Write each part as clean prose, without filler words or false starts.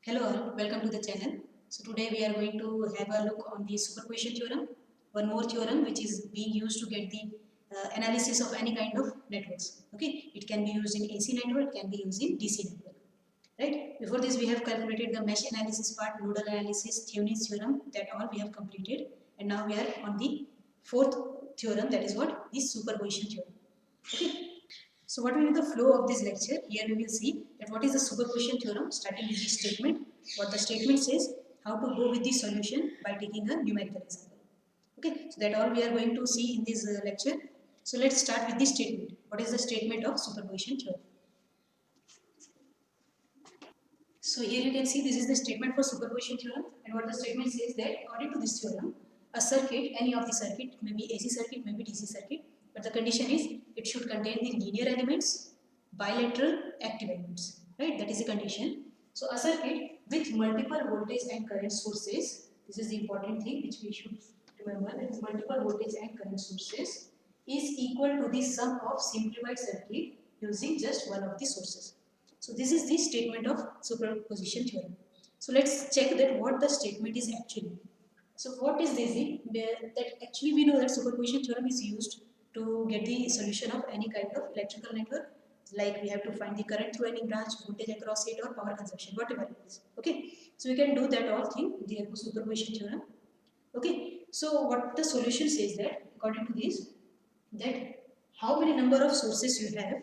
Hello all, welcome to the channel. So today we are going to have a look on the superposition theorem, one more theorem which is being used to get the analysis of any kind of networks. Okay, it can be used in AC network, can be used in DC network. Right. Before this we have calculated the mesh analysis part, nodal analysis, Thevenin's theorem, that all we have completed, and now we are on the fourth theorem, that is what? The superposition theorem. Okay. So what will be the flow of this lecture? Here we will see that what is the superposition theorem, starting with the statement, what the statement says, how to go with the solution by taking a numerical example. Okay, so that all we are going to see in this lecture. So let's start with the statement. What is the statement of superposition theorem? So here you can see this is the statement for superposition theorem, and what the statement says that according to this theorem, a circuit, any of the circuit, maybe AC circuit, maybe DC circuit, but the condition is it should contain the linear elements, bilateral, active elements, right? That is the condition. So a circuit with multiple voltage and current sources, this is the important thing which we should remember, that multiple voltage and current sources is equal to the sum of simplified circuit using just one of the sources. So this is the statement of superposition theorem. So let's check that what the statement is actually. So what is this? That actually we know that superposition theorem is used to get the solution of any kind of electrical network. Like we have to find the current through any branch, voltage across it, or power consumption, whatever it is. Okay. So we can do that all thing with the help of superposition theorem. Okay. So what the solution says that according to this, that how many number of sources you have,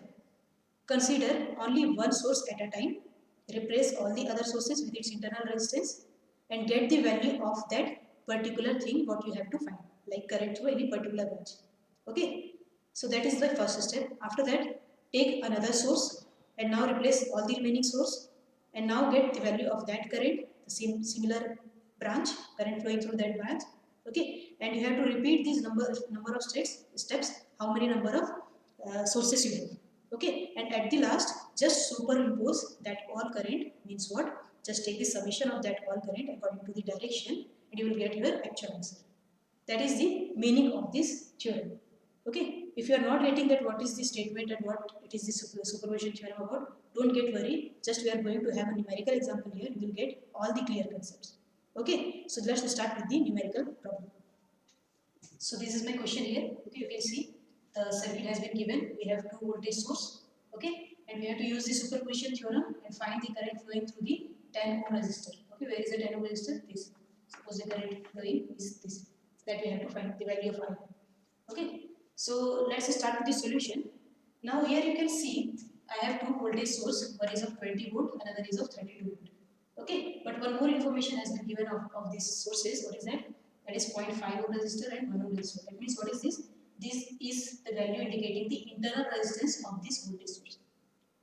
consider only one source at a time, replace all the other sources with its internal resistance, and get the value of that particular thing what you have to find, like current through any particular branch. Okay, so that is the first step. After that, take another source and now replace all the remaining source, and now get the value of that current, the same similar branch, current flowing through that branch. Okay, and you have to repeat these number of steps, how many number of sources you have. Okay, and at the last just superimpose that all current, means what, just take the summation of that all current according to the direction, and you will get your actual answer. That is the meaning of this theorem. Okay, if you are not getting that what is the statement and what it is the superposition theorem about, don't get worried, just we are going to have a numerical example here, you will get all the clear concepts. Okay, so let's start with the numerical problem. So this is my question here. Okay, you can see the circuit has been given. We have two voltage source. Okay, and we have to use the superposition theorem and find the current flowing through the 10 ohm resistor. Okay, where is the 10 ohm resistor? This. Suppose the current flowing is this. That we have to find the value of I. Okay, so let's start with the solution. Now here you can see I have two voltage source. One is of 20 volt, another is of 32 volt. Okay, but one more information has been given of these sources. What is that? That is 0.5 ohm resistor and 1 ohm resistor. That means what is this? This is the value indicating the internal resistance of this voltage source.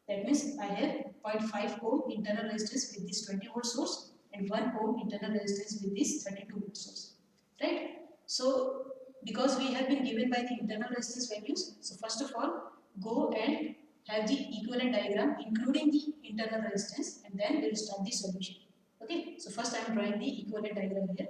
That means I have 0.5 ohm internal resistance with this 20 volt source and 1 ohm internal resistance with this 32 volt source. Right? So because we have been given by the internal resistance values, so first of all go and have the equivalent diagram including the internal resistance, and then we will start the solution. Okay, so first I am drawing the equivalent diagram here.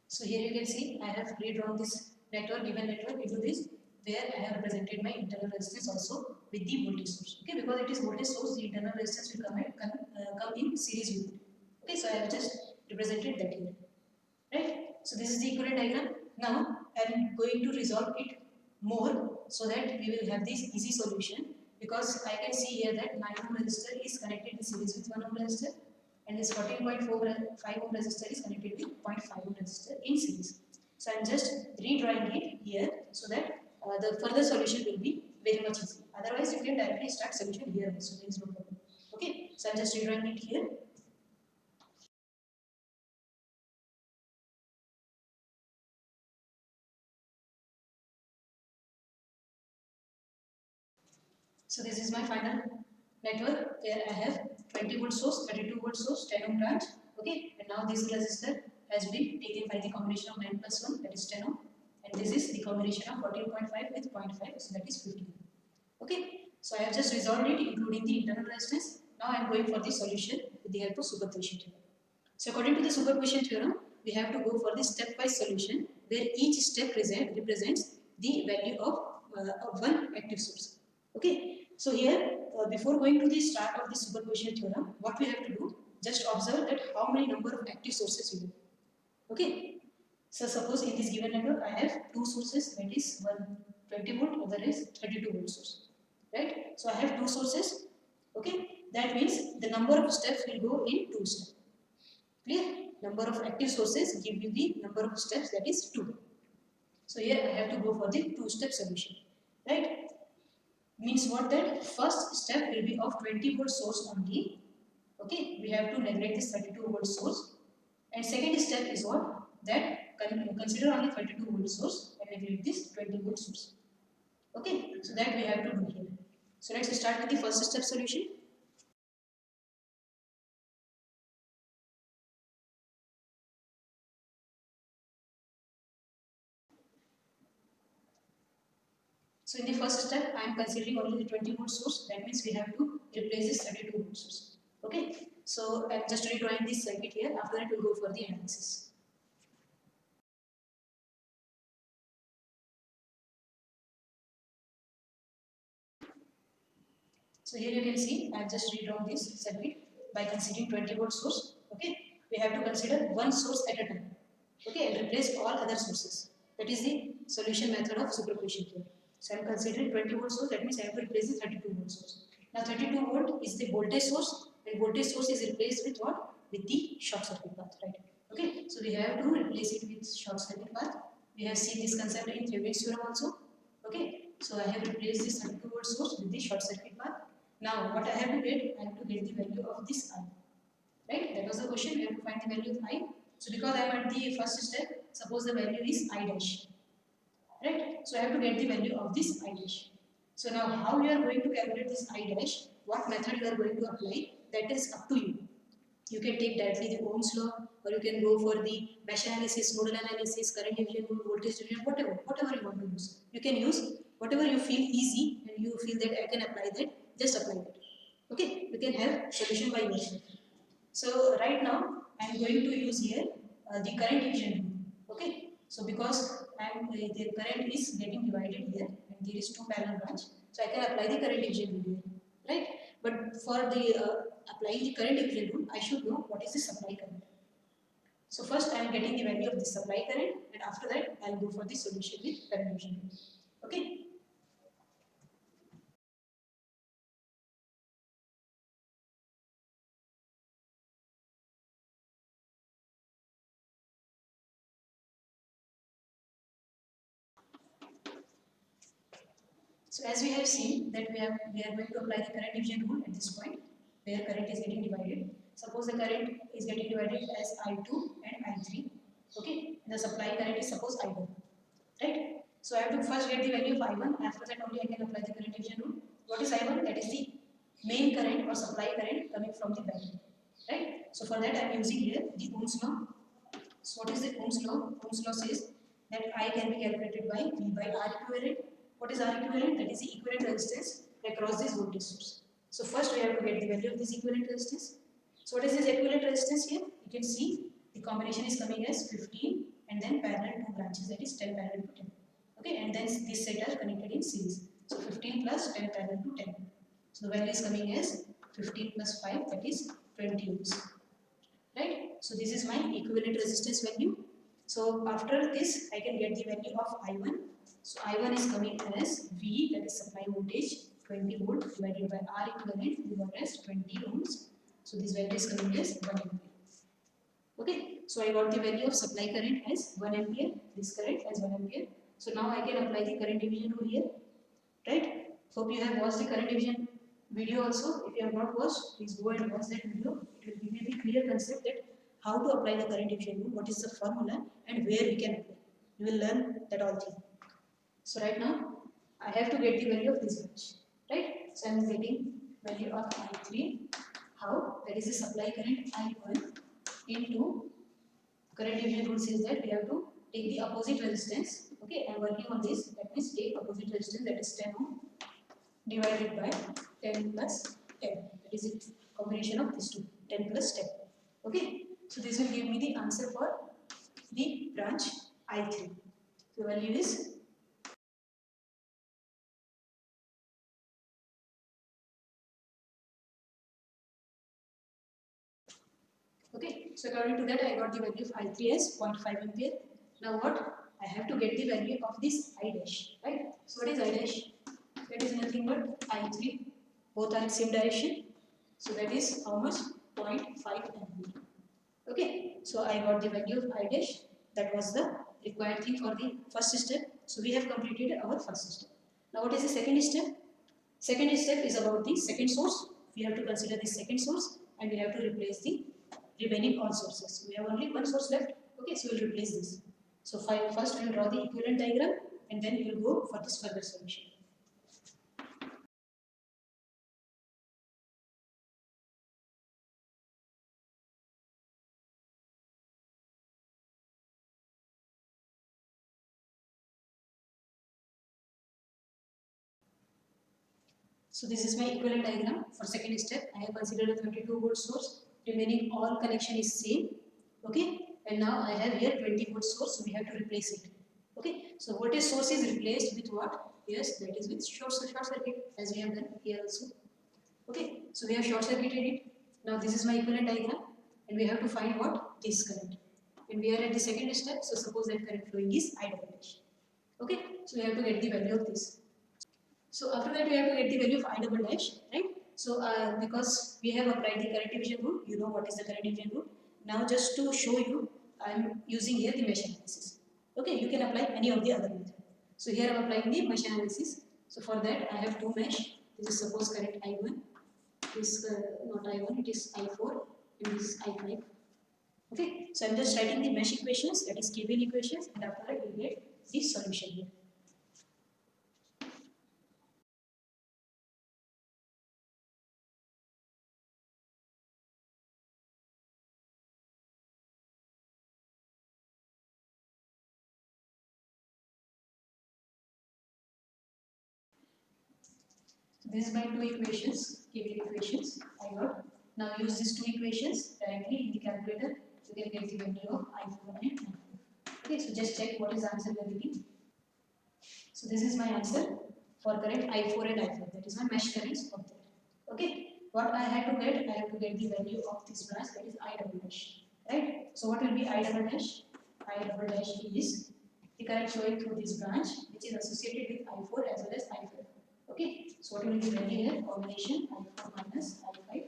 So here you can see I have redrawn this network, given network into this, where I have represented my internal resistance also with the voltage source. Okay, because it is voltage source, the internal resistance will come in series with it. Okay, so I have just represented that here. Right? So this is the equivalent diagram. Now I am going to resolve it more so that we will have this easy solution, because I can see here that 9 ohm resistor is connected in series with 1 ohm resistor, and this 14.5 ohm resistor is connected with 0.5 ohm resistor in series. So I am just redrawing it here so that the further solution will be very much easy. Otherwise you can directly start solution here also, there is no problem. Okay, so I am just redrawing it here. So this is my final network where I have 20 volt source, 32 volt source, 10 ohm branch. Okay, and now this resistor has been taken by the combination of 9 plus 1, that is 10 ohm, and this is the combination of 14.5 with 0.5, so that is 15. Okay, so I have just resolved it including the internal resistance. Now I am going for the solution with the help of superposition theorem. So according to the superposition theorem, we have to go for the stepwise solution where each step represents the value of one active source. Okay. So here, before going to the start of the superposition theorem, what we have to do, just observe that how many number of active sources we have. Okay. So suppose in this given network, I have two sources, that is one 20 volt, other is 32 volt source. Right. So I have two sources. Okay. That means the number of steps will go in two steps. Clear? Number of active sources give you the number of steps, that is 2. So here I have to go for the two-step solution. Right? Means what, that first step will be of 20 volt source only. Okay, we have to neglect this 32 volt source. And second step is what? That consider only 32 volt source and neglect this 20 volt source. Okay, so that we have to do here. So let's start with the first step solution. So in the first step, I am considering only the 20 volt source. That means we have to replace this 32 volt source. Okay. So I am just redrawing this circuit here. After that, we will go for the analysis. So here you can see I have just redrawn this circuit by considering 20 volt source. Okay. We have to consider one source at a time. Okay, and replace all other sources. That is the solution method of superposition theorem. So I am considering 20 volt source. That means I have to replace the 32 volt source. Now 32 volt is the voltage source, and voltage source is replaced with what? With the short circuit path, right? Okay, so we have to replace it with short circuit path. We have seen this concept in Thevenin's theorem also. Okay, so I have replaced this 32 volt source with the short circuit path. Now what I have to get? I have to get the value of this I. Right? That was the question. We have to find the value of I. So because I am at the first step, suppose the value is I dash. Right? So I have to get the value of this I dash. So now how you are going to calculate this I dash, what method you are going to apply, that is up to you. You can take directly the Ohm's law, or you can go for the mesh analysis, nodal analysis, current division rule, voltage division, whatever you want to use. You can use whatever you feel easy and you feel that I can apply that, just apply that. Okay, you can have solution by yourself. So right now I am going to use here the current division rule. Okay. So because the current is getting divided here and there is two parallel branch, so I can apply the current division rule here, right? But for the applying the current division rule, I should know what is the supply current. So first I am getting the value of the supply current, and after that I will go for the solution with current division rule. Okay. So as we have seen that we are going to apply the current division rule at this point where current is getting divided. Suppose the current is getting divided as I2 and I3. Okay, and the supply current is suppose I1. Right? So I have to first get the value of I1. After that only I can apply the current division rule. What is I1? That is the main current or supply current coming from the battery. Right? So for that I am using here the Ohm's law. So what is the Ohm's law? Ohm's law says that I can be calculated by V by R equivalent. What is R equivalent? That is the equivalent resistance across this voltage source. So first we have to get the value of this equivalent resistance. So what is this equivalent resistance here? You can see the combination is coming as 15 and then parallel two branches, that is 10 parallel to 10. Okay, and then these set are connected in series. So 15 plus 10 parallel to 10. So the value is coming as 15 plus 5, that is 20 ohms. Right? So this is my equivalent resistance value. So after this, I can get the value of I1. So I1 is coming as V, that is supply voltage, 20 volt divided by R equivalent, we got as 20 ohms. So this value is coming as 1 ampere. Okay, so I got the value of supply current as 1 ampere, this current as 1 ampere. So now I can apply the current division rule here, right? Hope you have watched the current division video also. If you have not watched, please go and watch that video. It will give you the clear concept that how to apply the current division rule, what is the formula, and where we can apply. You will learn that all thing. So right now, I have to get the value of this branch, right? So I am getting value of I3. How? That is the supply current I1 into current division rule says that we have to take the opposite resistance. Okay, I am working on this. That means take opposite resistance, that is 10 ohm divided by 10 plus 10. That is a combination of these two, 10 plus 10. Okay. So this will give me the answer for the branch I3. The value is okay. So according to that, I got the value of I3 as 0.5 ampere. Now what? I have to get the value of this I dash, right? So what is I dash? That is nothing but I3. Both are in same direction. So that is how much? 0.5 ampere. Okay. So I got the value of I dash. That was the required thing for the first step. So we have completed our first step. Now what is the second step? Second step is about the second source. We have to consider the second source and we have to replace the remaining all sources. We have only one source left. Okay, so we'll replace this. So first we'll draw the equivalent diagram and then we'll go for this further solution. So this is my equivalent diagram for second step. I have considered a 32 volt source. Remaining all connection is same. Okay, and now I have here 20 volt source, so we have to replace it. Okay, so voltage source is replaced with what? Yes, that is with short circuit, as we have done here also. Okay, so we have short circuited it. Now this is my equivalent diagram, and we have to find what? This current. And we are at the second step, so suppose that current flowing is I dash. Okay, so we have to get the value of this. So after that we have to get the value of I double dash, right? So because we have applied the current division rule, you know what is the current division rule. Now just to show you, I am using here the mesh analysis. Okay, you can apply any of the other method. So here I am applying the mesh analysis. So for that I have two mesh. This is suppose current I1. This not I1, it is I4 and this is I5. Okay, so I am just writing the mesh equations, that is KVL equations, and after that we get the solution here. This is my two equations, KVL equations I got. Now use these two equations directly in the calculator. You can get the value of I4 and I4. Okay, so just check what is the answer we are getting. So this is my answer for current I4 and I5. That is my mesh currents of that. Okay, what I had to get? I have to get the value of this branch, that is I double dash. Right? So what will be I double dash? I double dash is the current flowing through this branch, which is associated with I4 as well as I5. Okay, so what will be the value here? Combination I4 minus I5,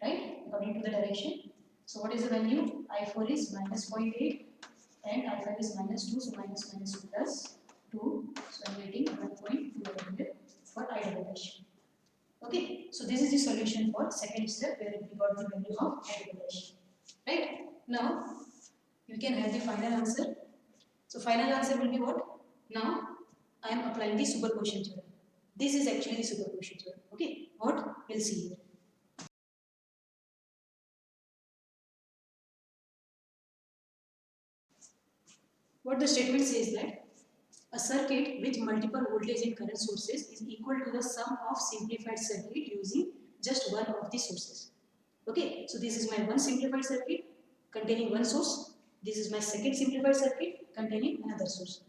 right? According to the direction. So what is the value? I4 is minus 0.8 and I5 is minus 2, so minus minus 2 plus 2. So I am getting 1.2 for I double dash. Okay, so this is the solution for second step where we got the value of I double dash. Right? Now you can have the final answer. So final answer will be what? Now I am applying the superposition theorem. This is actually the superposition theorem. Okay, what? We'll see here. What the statement says that a circuit with multiple voltage and current sources is equal to the sum of simplified circuit using just one of the sources. Okay, so this is my one simplified circuit containing one source. This is my second simplified circuit containing another source.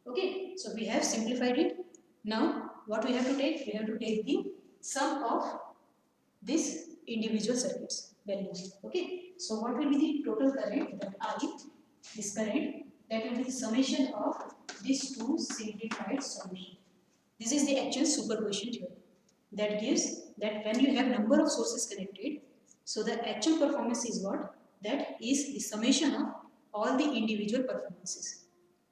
Okay, so we have simplified it. Now what we have to take? We have to take the sum of these individual circuits values. Okay, so what will be the total current that I, this current, that will be the summation of these two simplified solutions. This is the actual superposition theorem that gives that when you have number of sources connected, so the actual performance is what? That is the summation of all the individual performances.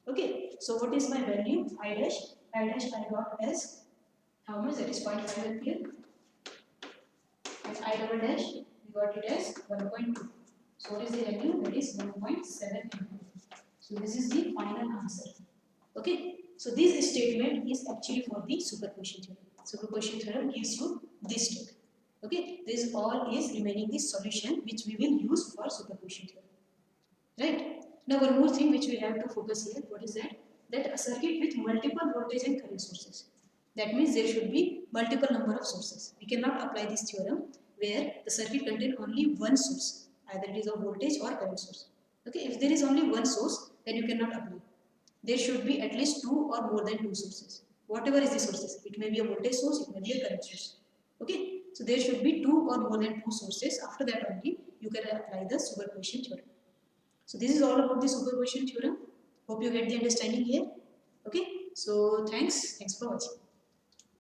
Okay, so what is my value? I dash I got as how much? That is 0.5 ampere. And I double dash, we got it as 1.2. So what is the value? That is 1.7 ampere. So this is the final answer. Okay. So this statement is actually for the superposition theorem. Superposition theorem gives you this step. Okay. This all is remaining the solution which we will use for superposition theorem. Right. Now one more thing which we have to focus here. What is that? That a circuit with multiple voltage and current sources. That means there should be multiple number of sources. We cannot apply this theorem where the circuit contains only one source. either it is a voltage or current source. Okay, if there is only one source, then you cannot apply. There should be at least two or more than two sources. Whatever is the sources, it may be a voltage source, it may be a current source. Okay, so there should be two or more than two sources. After that only you can apply the superposition theorem. So this is all about the superposition theorem. Hope you get the understanding here. Okay, so thanks for watching.